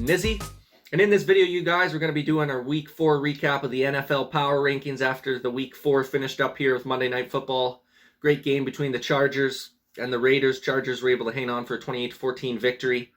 Nizzy. And in this video, you guys, we're going to be doing our Week 4 recap of the NFL Power Rankings after the Week 4 finished up here with Monday Night Football. Great game between the Chargers and the Raiders. Chargers were able to hang on for a 28-14 victory.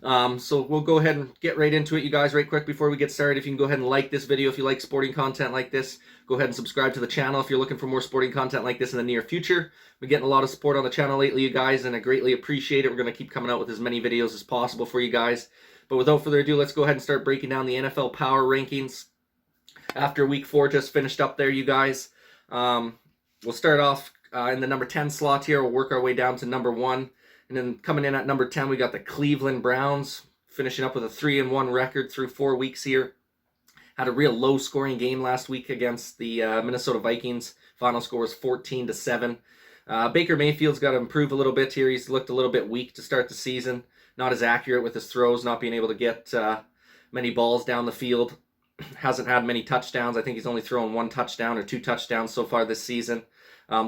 So we'll go ahead and get right into it, you guys, right quick before we get started. If you can go ahead and like this video if you like sporting content like this. Go ahead and subscribe to the channel if you're looking for more sporting content like this in the near future. We're getting a lot of support on the channel lately, you guys, and I greatly appreciate it. We're going to keep coming out with as many videos as possible for you guys. But without further ado, let's go ahead and start breaking down the NFL Power Rankings. After Week 4 just finished up there, you guys. We'll start off in the number 10 slot here. We'll work our way down to number 1. And then coming in at number 10, we got the Cleveland Browns, finishing up with a 3-1 record through 4 weeks here. Had a real low-scoring game last week against the Minnesota Vikings. Final score was 14-7. Baker Mayfield's got to improve a little bit here. He's looked a little bit weak to start the season. Not as accurate with his throws, not being able to get many balls down the field. Hasn't had many touchdowns. I think he's only thrown 1 touchdown or 2 touchdowns so far this season.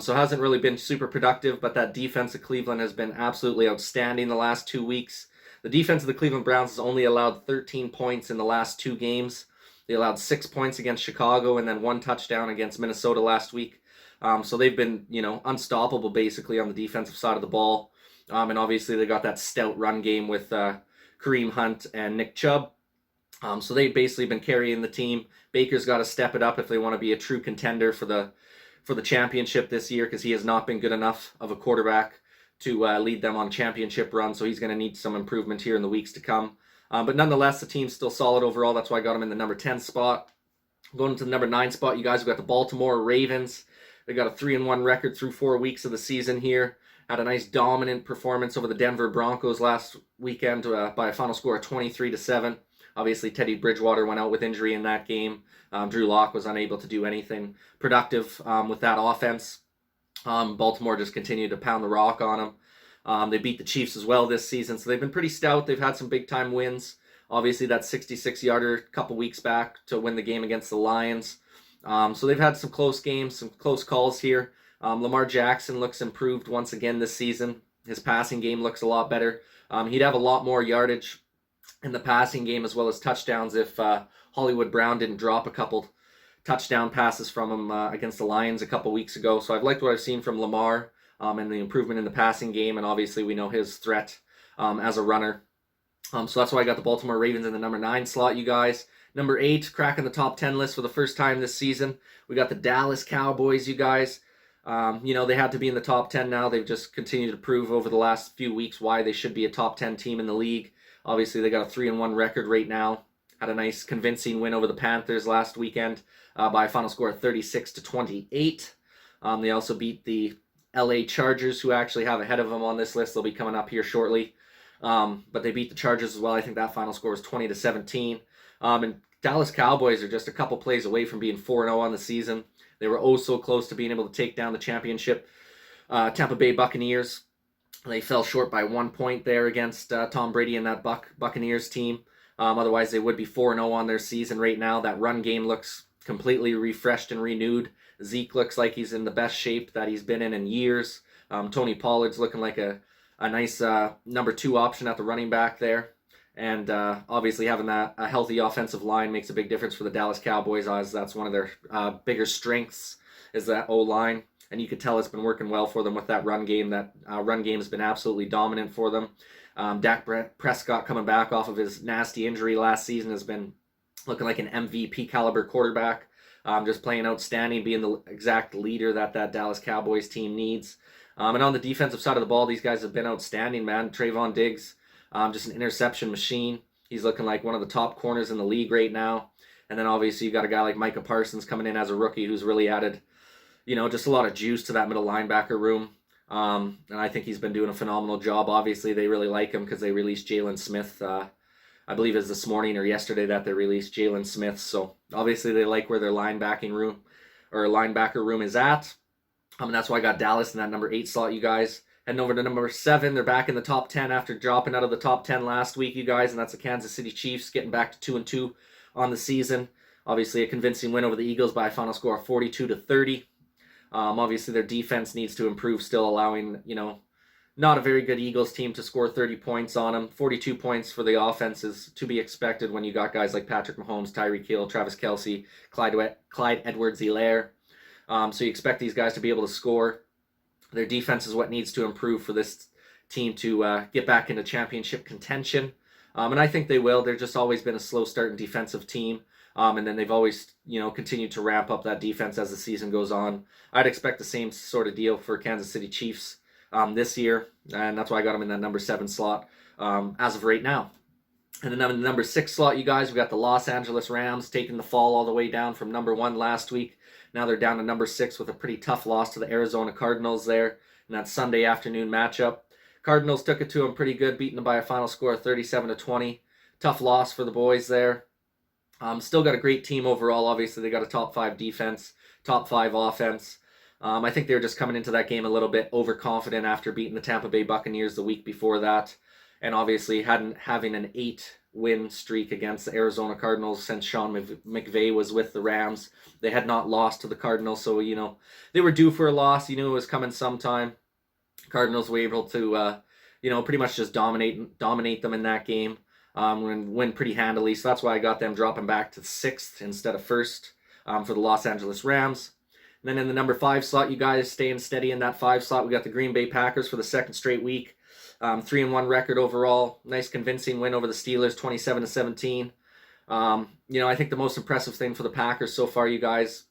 So hasn't really been super productive, but that defense of Cleveland has been absolutely outstanding the last 2 weeks. The defense of the Cleveland Browns has only allowed 13 points in the last 2 games. They allowed 6 points against Chicago and then 1 touchdown against Minnesota last week. So they've been, unstoppable basically on the defensive side of the ball. And obviously they got that stout run game with Kareem Hunt and Nick Chubb. So they've basically been carrying the team. Baker's got to step it up if they want to be a true contender for the championship this year, because he has not been good enough of a quarterback to lead them on a championship run. So he's going to need some improvement here in the weeks to come. But nonetheless, the team's still solid overall. That's why I got him in the number 10 spot. Going to the number 9 spot, you guys, we've got the Baltimore Ravens. They got a 3-1 record through 4 weeks of the season here. Had a nice dominant performance over the Denver Broncos last weekend by a final score of 23-7. Obviously, Teddy Bridgewater went out with injury in that game. Drew Lock was unable to do anything productive with that offense. Baltimore just continued to pound the rock on them. They beat the Chiefs as well this season, so they've been pretty stout. They've had some big-time wins. Obviously, that 66-yarder a couple weeks back to win the game against the Lions. So they've had some close games, some close calls here. Lamar Jackson looks improved once again this season. His passing game looks a lot better. He'd have a lot more yardage in the passing game as well as touchdowns if Hollywood Brown didn't drop a couple touchdown passes from him against the Lions a couple weeks ago. So I've liked what I've seen from Lamar and the improvement in the passing game, and obviously we know his threat as a runner. So that's why I got the Baltimore Ravens in the number 9 slot, you guys. Number 8, cracking the top 10 list for the first time this season. We got the Dallas Cowboys, you guys. They had to be in the top 10 now. They've just continued to prove over the last few weeks why they should be a top 10 team in the league. Obviously, they got a 3-1 record right now. Had a nice convincing win over the Panthers last weekend by a final score of 36-28. They also beat the LA Chargers, who actually have ahead of them on this list. They'll be coming up here shortly. But they beat the Chargers as well. I think that final score was 20-17. And Dallas Cowboys are just a couple plays away from being 4-0 on the season. They were oh so close to being able to take down the championship Tampa Bay Buccaneers. They fell short by 1 point there against Tom Brady and that Buccaneers team. Otherwise, they would be 4-0 on their season right now. That run game looks completely refreshed and renewed. Zeke looks like he's in the best shape that he's been in years. Tony Pollard's looking like a nice number 2 option at the running back there. And obviously having a healthy offensive line makes a big difference for the Dallas Cowboys, as that's one of their bigger strengths is that O-line. And you could tell it's been working well for them with that run game. That run game has been absolutely dominant for them. Dak Prescott, coming back off of his nasty injury last season, has been looking like an MVP caliber quarterback. Just playing outstanding, being the exact leader that Dallas Cowboys team needs. And on the defensive side of the ball, these guys have been outstanding, man. Trayvon Diggs, just an interception machine. He's looking like one of the top corners in the league right now. And then obviously you got a guy like Micah Parsons coming in as a rookie who's really added, just a lot of juice to that middle linebacker room. And I think he's been doing a phenomenal job. Obviously they really like him because they released Jalen Smith. I believe it was this morning or yesterday that they released Jalen Smith. So obviously they like where their linebacker room is at. And that's why I got Dallas in that number 8 slot, you guys. Heading over to number 7, they're back in the top 10 after dropping out of the top 10 last week, you guys, and that's the Kansas City Chiefs, getting back to 2-2 on the season. Obviously a convincing win over the Eagles by a final score of 42-30. Obviously their defense needs to improve, still allowing, not a very good Eagles team to score 30 points on them. 42 points for the offense is to be expected when you got guys like Patrick Mahomes, Tyreek Hill, Travis Kelce, Clyde Edwards-Helaire. So you expect these guys to be able to score. Their defense is what needs to improve for this team to get back into championship contention. And I think they will. They've just always been a slow starting defensive team. And then they've always, continued to ramp up that defense as the season goes on. I'd expect the same sort of deal for Kansas City Chiefs this year, and that's why I got them in that number 7 slot as of right now. And then in the number 6 slot, you guys, we got the Los Angeles Rams taking the fall all the way down from number 1 last week. Now they're down to number 6 with a pretty tough loss to the Arizona Cardinals there in that Sunday afternoon matchup. Cardinals took it to them pretty good, beating them by a final score of 37-20. Tough loss for the boys there. Still got a great team overall. Obviously, they got a top 5 defense, top 5 offense. I think they were just coming into that game a little bit overconfident after beating the Tampa Bay Buccaneers the week before that, and obviously having an 8-win streak against the Arizona Cardinals since Sean McVay was with the Rams. They had not lost to the Cardinals, so they were due for a loss. You knew it was coming sometime. Cardinals were able to pretty much just dominate them in that game, and win pretty handily. So that's why I got them dropping back to 6th instead of 1st for the Los Angeles Rams. And then in the number 5 slot, you guys staying steady in that 5 slot. We got the Green Bay Packers for the 2nd straight week. 3-1 record overall. Nice convincing win over the Steelers, 27-17. I think the most impressive thing for the Packers so far, you guys,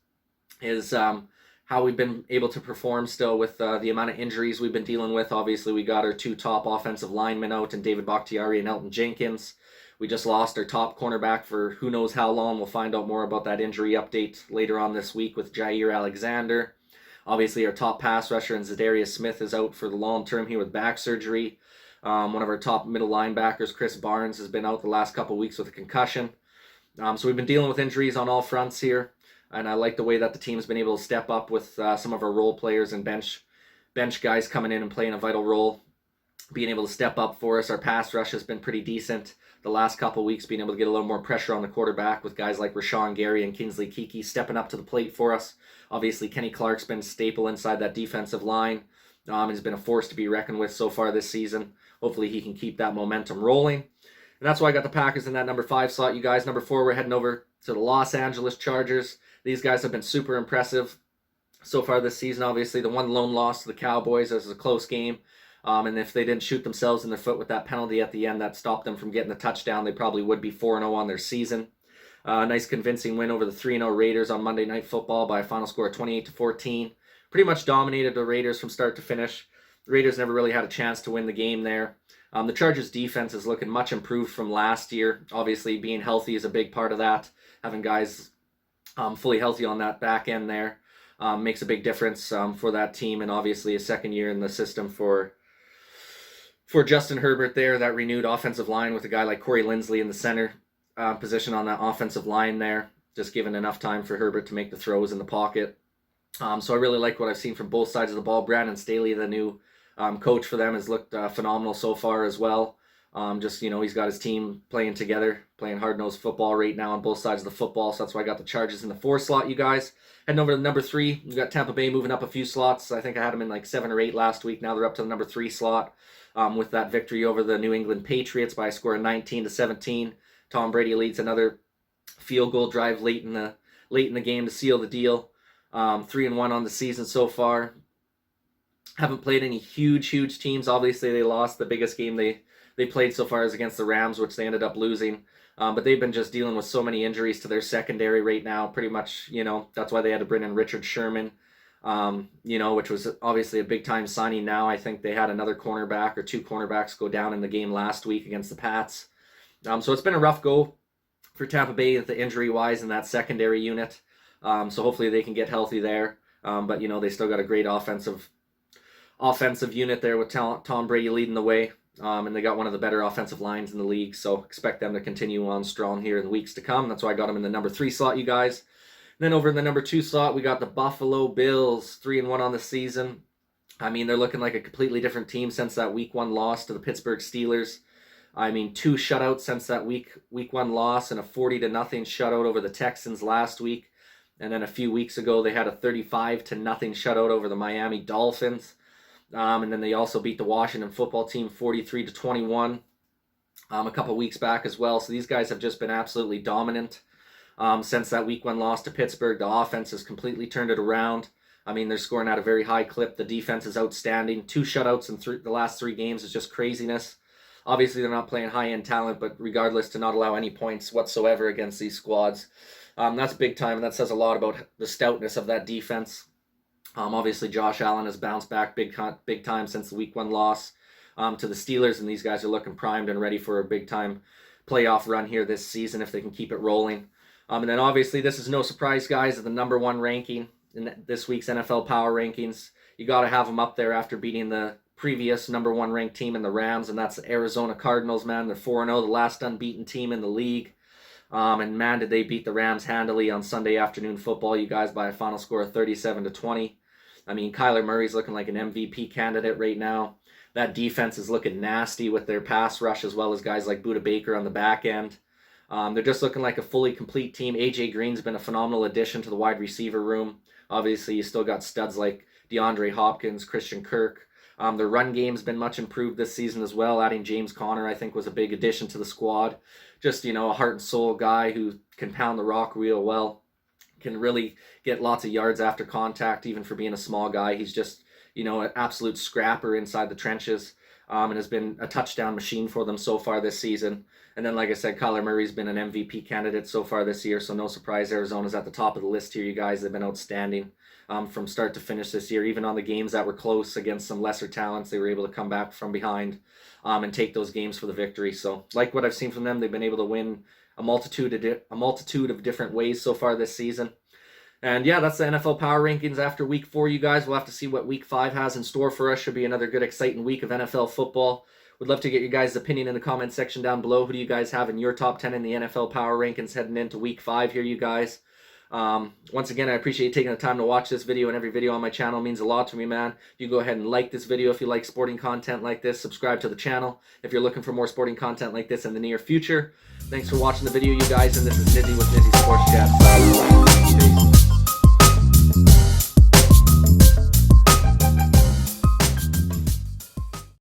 is how we've been able to perform still with the amount of injuries we've been dealing with. Obviously, we got our 2 top offensive linemen out, and David Bakhtiari and Elton Jenkins. We just lost our top cornerback for who knows how long. We'll find out more about that injury update later on this week with Jair Alexander. Obviously, our top pass rusher and Zadarius Smith is out for the long term here with back surgery. One of our top middle linebackers, Chris Barnes, has been out the last couple weeks with a concussion. So we've been dealing with injuries on all fronts here, and I like the way that the team's been able to step up with some of our role players and bench guys coming in and playing a vital role, being able to step up for us. Our pass rush has been pretty decent the last couple weeks, being able to get a little more pressure on the quarterback with guys like Rashawn Gary and Kingsley Keke stepping up to the plate for us. Obviously, Kenny Clark's been a staple inside that defensive line. He's been a force to be reckoned with so far this season. Hopefully, he can keep that momentum rolling. And that's why I got the Packers in that number 5 slot, you guys. Number 4, we're heading over to the Los Angeles Chargers. These guys have been super impressive so far this season. Obviously, the one lone loss to the Cowboys as a close game. And if they didn't shoot themselves in the foot with that penalty at the end that stopped them from getting the touchdown, they probably would be 4-0 on their season. Nice convincing win over the 3-0 Raiders on Monday Night Football by a final score of 28-14. Pretty much dominated the Raiders from start to finish. The Raiders never really had a chance to win the game there. The Chargers defense is looking much improved from last year. Obviously, being healthy is a big part of that. Having guys fully healthy on that back end there makes a big difference for that team, and obviously a second year in the system for Justin Herbert there, that renewed offensive line with a guy like Corey Linsley in the center position on that offensive line there, just giving enough time for Herbert to make the throws in the pocket. So I really like what I've seen from both sides of the ball. Brandon Staley, the new coach for them, has looked phenomenal so far as well. He's got his team playing together, playing hard-nosed football right now on both sides of the football. So that's why I got the Chargers in the 4 slot, you guys. Heading over to number 3, we got Tampa Bay moving up a few slots. I think I had them in like 7 or 8 last week. Now they're up to the number 3 slot with that victory over the New England Patriots by a score of 19-17. Tom Brady leads another field goal drive late in the game to seal the deal. 3-1 on the season so far. Haven't played any huge teams. Obviously, they lost the biggest game they played so far is against the Rams, which they ended up losing. But they've been just dealing with so many injuries to their secondary right now. Pretty much, that's why they had to bring in Richard Sherman, which was obviously a big-time signing now. I think they had another cornerback or 2 cornerbacks go down in the game last week against the Pats. So it's been a rough go for Tampa Bay with the injury-wise in that secondary unit. So hopefully they can get healthy there. But they still got a great offensive unit there with Tom Brady leading the way. And they got one of the better offensive lines in the league, so expect them to continue on strong here in the weeks to come. That's why I got them in the number 3 slot, you guys. And then over in the number 2 slot, we got the Buffalo Bills, 3-1 on the season. I mean, they're looking like a completely different team since that week 1 loss to the Pittsburgh Steelers. I mean, 2 shutouts since that week 1 loss, and a 40-0 shutout over the Texans last week. And then a few weeks ago, they had a 35-0 shutout over the Miami Dolphins. And then they also beat the Washington football team 43-21 a couple weeks back as well. So these guys have just been absolutely dominant since that week 1 loss to Pittsburgh. The offense has completely turned it around. I mean, they're scoring at a very high clip. The defense is outstanding. 2 shutouts in the last 3 games is just craziness. Obviously, they're not playing high-end talent, but regardless, to not allow any points whatsoever against these squads, that's big time, and that says a lot about the stoutness of that defense. Obviously, Josh Allen has bounced back big time since the week 1 loss to the Steelers, and these guys are looking primed and ready for a big-time playoff run here this season if they can keep it rolling. And then obviously, this is no surprise, guys, at the number 1 ranking in this week's NFL Power Rankings. You got to have them up there after beating the previous number 1 ranked team in the Rams, and that's the Arizona Cardinals, man. They're 4-0, the last unbeaten team in the league. And man, did they beat the Rams handily on Sunday afternoon football, you guys, by a final score of 37-20. I mean, Kyler Murray's looking like an MVP candidate right now. That defense is looking nasty with their pass rush, as well as guys like Budda Baker on the back end. They're just looking like a fully complete team. AJ Green's been a phenomenal addition to the wide receiver room. Obviously, you still got studs like DeAndre Hopkins, Christian Kirk. Their run game's been much improved this season as well. Adding James Conner, I think, was a big addition to the squad. Just, a heart and soul guy who can pound the rock real well. Can really get lots of yards after contact, even for being a small guy. He's just, an absolute scrapper inside the trenches, and has been a touchdown machine for them so far this season. And then, like I said, Kyler Murray's been an MVP candidate so far this year, so no surprise Arizona's at the top of the list here, you guys. They've been outstanding from start to finish this year. Even on the games that were close against some lesser talents, they were able to come back from behind and take those games for the victory. So, like what I've seen from them, they've been able to win a multitude of different ways so far this season. And yeah, that's the NFL Power Rankings after Week 4, you guys. We'll have to see what Week 5 has in store for us. Should be another good, exciting week of NFL football. Would love to get your guys' opinion in the comment section down below. Who do you guys have in your top 10 in the NFL Power Rankings heading into Week 5 here, you guys? Once again, I appreciate you taking the time to watch this video, and every video on my channel means a lot to me, man. You go ahead and like this video if you like sporting content like this. Subscribe to the channel if you're looking for more sporting content like this in the near future. Thanks for watching the video, you guys, and this is Nizzy with Nizzy Sports Chat.